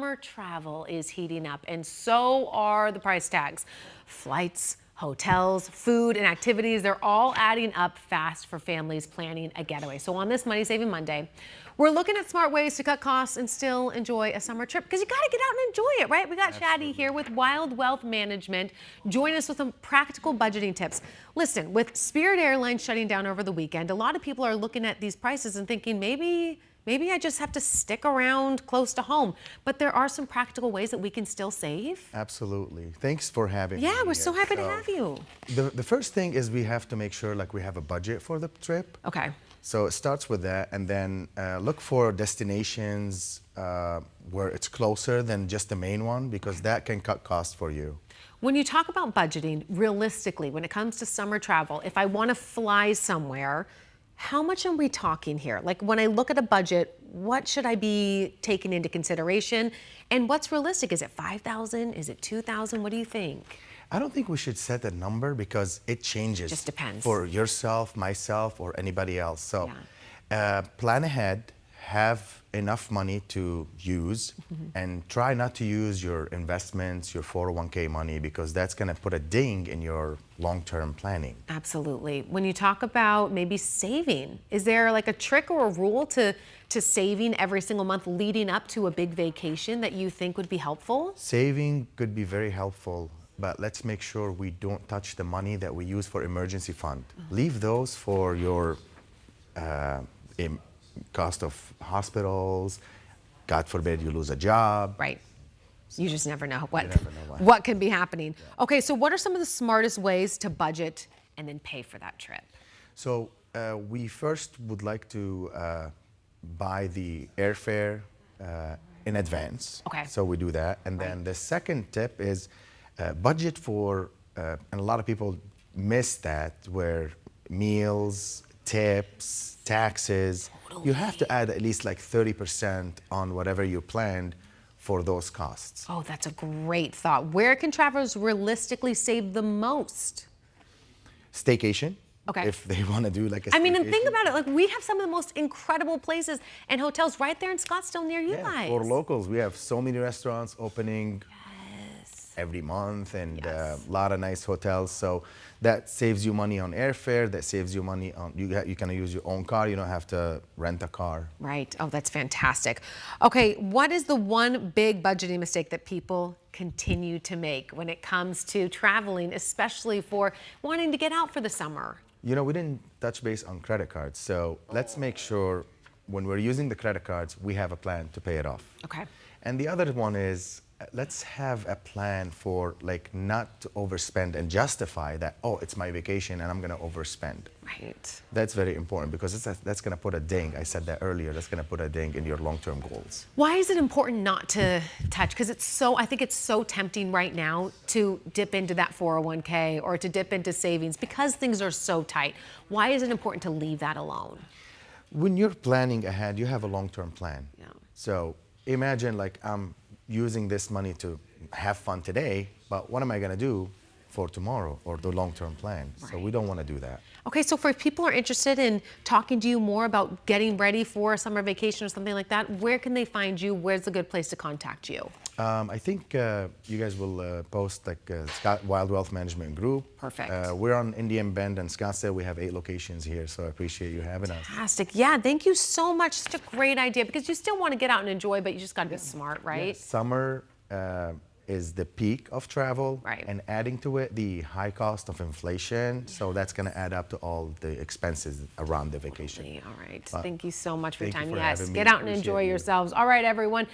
summer travel is heating up, and so are the price tags. Flights, hotels, food, and activities, they're all adding up fast for families planning a getaway. So on this Money Saving Monday, we're looking at smart ways to cut costs and still enjoy a summer trip, because you got to get out and enjoy it, right? We got Chadi here with Wilde Wealth Management. Join us with some practical budgeting tips. Listen, with Spirit Airlines shutting down over the weekend, a lot of people are looking at these prices and thinking maybe I just have to stick around close to home. But there are some practical ways that we can still save. Absolutely. Thanks for having me. Yeah, we're here. so happy to have you. The first thing is we have to make sure we have a budget for the trip. Okay. So it starts with that, and then look for destinations where it's closer than just the main one, because that can cut costs for you. When you talk about budgeting, realistically, when it comes to summer travel, if I want to fly somewhere, how much are we talking here? Like, when I look at a budget, what should I be taking into consideration? And what's realistic? Is it $5,000? Is it $2,000? What do you think? I don't think we should set a number, because it changes. Just depends. For yourself, myself, or anybody else. So plan ahead, have enough money to use, and try not to use your investments, your 401k money, because that's going to put a ding in your long-term planning. Absolutely. When you talk about maybe saving, is there like a trick or a rule to saving every single month leading up to a big vacation that you think would be helpful? Saving could be very helpful, but let's make sure we don't touch the money that we use for emergency fund. Leave those for your cost of hospitals. God forbid you lose a job. Right. You just never know what can be happening. Yeah. Okay, so what are some of the smartest ways to budget and then pay for that trip? So we first would like to buy the airfare in advance. Okay. So we do that. And then the second tip is budget for, and a lot of people miss that, where meals, tips, taxes, you have to add at least like 30% on whatever you planned for those costs. Oh, that's a great thought. Where can travelers realistically save the most? Staycation. Okay. If they want to do like a staycation. I mean, and think about it. Like, we have some of the most incredible places and hotels right there in Scottsdale near you guys. For locals, we have so many restaurants opening every month, and a lot of nice hotels. So that saves you money on airfare. That saves you money on, you can use your own car. You don't have to rent a car. Right. Oh, that's fantastic. Okay, what is the one big budgeting mistake that people continue to make when it comes to traveling, especially for wanting to get out for the summer? You know, we didn't touch base on credit cards. So let's make sure when we're using the credit cards, we have a plan to pay it off. Okay. And the other one is, let's have a plan for not to overspend and justify that, oh, it's my vacation and I'm going to overspend. Right. That's very important, because that's going to put a ding. I said that earlier. That's going to put a ding in your long-term goals. Why is it important not to touch? Because I think it's so tempting right now to dip into that 401k or to dip into savings because things are so tight. Why is it important to leave that alone? When you're planning ahead, you have a long-term plan. Yeah. So imagine I'm using this money to have fun today, but what am I going to do for tomorrow or the long-term plan? Right. So we don't want to do that. Okay, so if people are interested in talking to you more about getting ready for a summer vacation or something like that, where can they find you? Where's a good place to contact you? I think you guys will post Wilde Wealth Management Group. Perfect. We're on Indian Bend and Scottsdale. We have 8 locations here, so I appreciate you having us. Fantastic. Yeah, thank you so much. Such a great idea, because you still want to get out and enjoy, but you just got to be smart, right? Yeah. Summer is the peak of travel, right, and adding to it the high cost of inflation. So that's going to add up to all the expenses around the vacation. All right. Thank you so much for your time. Yes, get out and enjoy yourselves. All right, everyone.